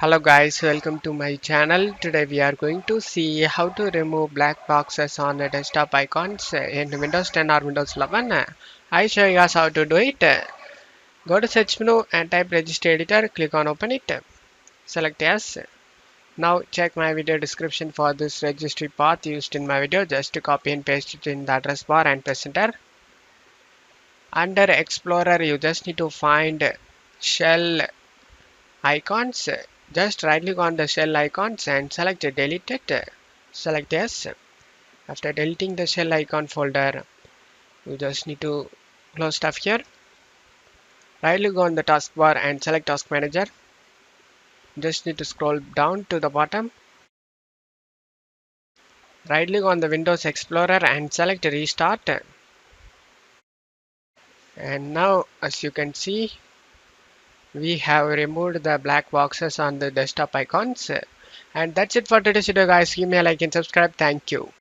Hello guys, welcome to my channel. Today we are going to see how to remove black boxes on the desktop icons in Windows 10 or Windows 11. I show you guys how to do it. Go to search menu and type registry editor, click on open it, select yes. Now check my video description for this registry path used in my video. Just copy and paste it in the address bar and press enter. Under Explorer you just need to find shell icons. Just right click on the shell icons and select delete it. Select yes. After deleting the shell icon folder, you just need to close stuff here. Right click on the taskbar and select task manager. Just need to scroll down to the bottom. Right click on the Windows Explorer and select restart. And now as you can see, we have removed the black boxes on the desktop icons. And that's it for today's video guys. Give me a like and subscribe. Thank you.